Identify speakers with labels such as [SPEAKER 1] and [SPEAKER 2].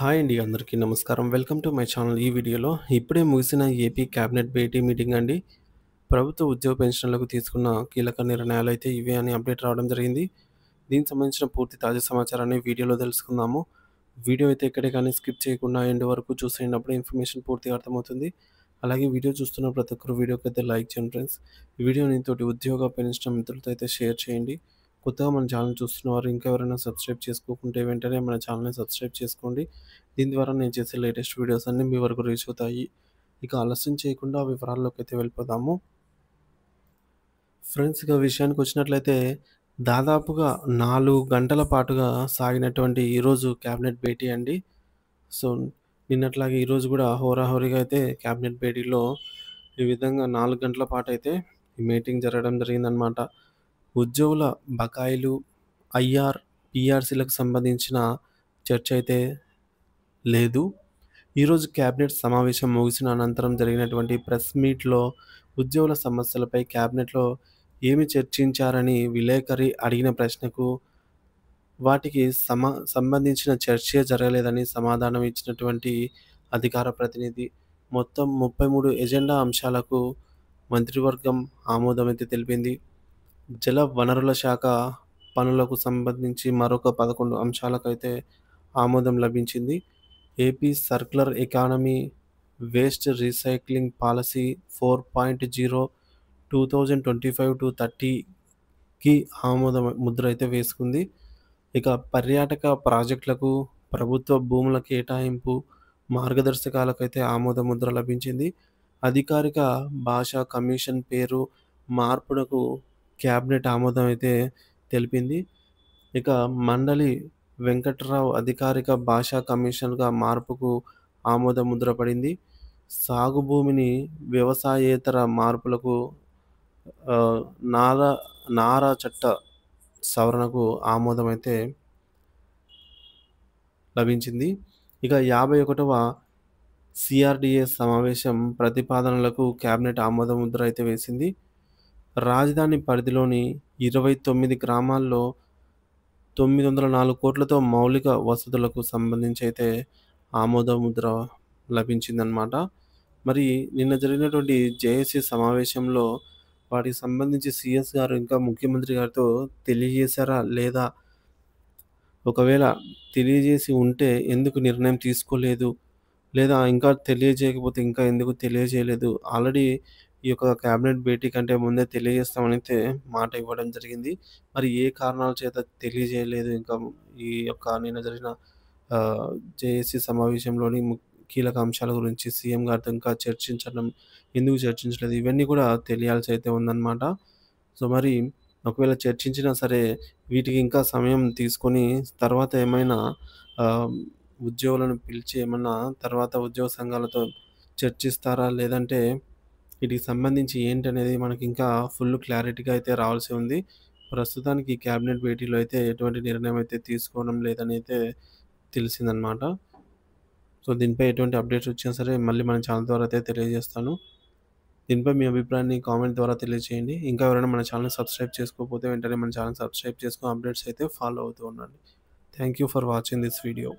[SPEAKER 1] Hi అండి. అందరికీ నమస్కారం. Welcome to my channel. ఈ వీడియోలో ఇప్పుడే ముగిసిన ఏపీ క్యాబినెట్ భేటీ మీటింగ్ అండి. ప్రభుత్వ ఉద్యోగ పెన్షన్‌లకు తీసుకున్న కీలక నిర్ణయాలైతే ఇవే అని అప్డేట్ రావడం జరిగింది. దీనికి సంబంధించిన పూర్తి తాజా సమాచారాన్ని వీడియోలో తెలుసుకుందాము. వీడియో అయితే ఎక్కడే కానీ స్కిప్ చేయకుండా ఎండ్ వరకు చూసేయండి. అప్పుడే ఇన్ఫర్మేషన్ పూర్తిగా అర్థమవుతుంది. అలాగే వీడియో చూస్తున్న ప్రతి ఒక్కరు వీడియోకైతే లైక్ చేయండి ఫ్రెండ్స్. ఈ వీడియోని తోటి ఉద్యోగ పెన్షన్ మిత్రులతో అయితే షేర్ చేయండి. కొత్తగా మన ఛానల్ చూస్తున్నవారు ఇంకా ఎవరైనా సబ్స్క్రైబ్ చేసుకోకుంటే వెంటనే మన ఛానల్‌ని సబ్స్క్రైబ్ చేసుకోండి. దీని ద్వారా నేను చేసే లేటెస్ట్ వీడియోస్ అన్నీ మీ వరకు రీచ్ అవుతాయి. ఇక ఆలస్యం చేయకుండా వివరాల్లోకైతే వెళ్ళిపోదాము. ఫ్రెండ్స్ ఇక విషయానికొచ్చినట్లయితే దాదాపుగా 4 గంటల పాటుగా సాగినటువంటి ఈరోజు క్యాబినెట్ భేటీ అండి. సో, నిన్నట్లాగే ఈరోజు గూడా హోరాహోరీగా అయితే క్యాబినెట్ భేటీలో ఈ విధంగా 4 గంటల పాటైతే ఈ మీటింగ్ జరగడం జరిగిందనమాట. ఉద్యోగుల బకాయిలు, ఐఆర్, పీఆర్సీలకు సంబంధించిన చర్చ అయితే లేదు. ఈరోజు క్యాబినెట్ సమావేశం ముగిసిన అనంతరం జరిగినటువంటి ప్రెస్ మీట్‌లో ఉద్యోగుల సమస్యలపై క్యాబినెట్‌లో ఏమి చర్చించారని విలేకరి అడిగిన ప్రశ్నకు వాటికి సంబంధించిన చర్చే జరగలేదని సమాధానం ఇచ్చినటువంటి అధికార ప్రతినిధి. మొత్తం 33 ఎజెండా అంశాలకు మంత్రివర్గం ఆమోదమైతే తెలిపింది. జల వనరుల శాఖ పనులకు సంబంధించి మరొక 11 అంశాలకైతే ఆమోదం లభించింది. AP circular economy waste recycling policy 4.0 2025-30కి ఆమోద ముద్ర అయితే వేసుకుంది. ఇక పర్యాటక ప్రాజెక్టులకు ప్రభుత్వ భూముల కేటాయింపు మార్గదర్శకాలకైతే ఆమోద ముద్ర లభించింది. అధికారిక భాషా కమిషన్ పేరు మార్పునకు క్యాబినెట్ ఆమోదం అయితే తెలిపింది. ఇక మండలి వెంకట్రావు అధికారిక భాషా కమిషన్‌గా మార్పుకు ఆమోద ముద్ర పడింది. సాగు భూమిని వ్యవసాయేతర మార్పులకు ఆహ్, నారా నారా చట్ట సవరణకు ఆమోదమైతే లభించింది. ఇక 51వ సీఆర్‌డీఏ సమావేశం ప్రతిపాదనలకు క్యాబినెట్ ఆమోద ముద్ర అయితే వేసింది. రాజధాని పరిధిలోని 29 గ్రామాల్లో 904 కోట్లతో మౌలిక వసతులకు సంబంధించి అయితే ఆమోద ముద్ర లభించిందనమాట. మరి నిన్న జరిగినటువంటి జేఏసీ సమావేశంలో వాటికి సంబంధించి సీఎస్ గారు ఇంకా ముఖ్యమంత్రి గారితో తెలియజేశారా? లేదా? ఒకవేళ తెలియజేసి ఉంటే ఎందుకు నిర్ణయం తీసుకోలేదు? లేదా ఇంకా తెలియజేయకపోతే ఇంకా ఎందుకు తెలియజేయలేదు? ఆల్రెడీ ఈ యొక్క క్యాబినెట్ భేటీ కంటే ముందే తెలియజేస్తామనైతే మాట ఇవ్వడం జరిగింది. మరి ఏ కారణాల చేత తెలియజేయలేదు ఇంకా ఈ యొక్క నిన్న జరిగిన ఆహ్, జేఏసీ సమావేశంలోని కీలక అంశాల గురించి సీఎం గారితో ఇంకా చర్చించడం ఎందుకు చర్చించలేదు? ఇవన్నీ కూడా తెలియాల్సి అయితే ఉందన్నమాట. సో, మరి ఒకవేళ చర్చించినా సరే వీటికి ఇంకా సమయం తీసుకొని తర్వాత ఏమైనా ఆహ్, ఉద్యోగులను పిలిచి ఏమన్నా తర్వాత ఉద్యోగ సంఘాలతో చర్చిస్తారా? లేదంటే వీటికి సంబంధించి ఏంటనేది మనకింకా ఫుల్ క్లారిటీగా అయితే రావాల్సి ఉంది. ప్రస్తుతానికి ఈ క్యాబినెట్ భేటీలో అయితే ఎటువంటి నిర్ణయం అయితే తీసుకోవడం లేదనైతే తెలిసిందనమాట. సో, దీనిపై ఎటువంటి అప్డేట్స్ వచ్చినా సరే మళ్ళీ మన ఛానల్ ద్వారా అయితే తెలియజేస్తాను. దీనిపై మీ అభిప్రాయాన్ని కామెంట్ ద్వారా తెలియజేయండి. ఇంకా ఎవరైనా మన ఛానల్‌ని సబ్స్క్రైబ్ చేసుకోకపోతే వెంటనే మన ఛానల్ సబ్స్క్రైబ్ చేసుకొని అప్డేట్స్ అయితే ఫాలో అవుతూ ఉండండి. Thank you for watching this video.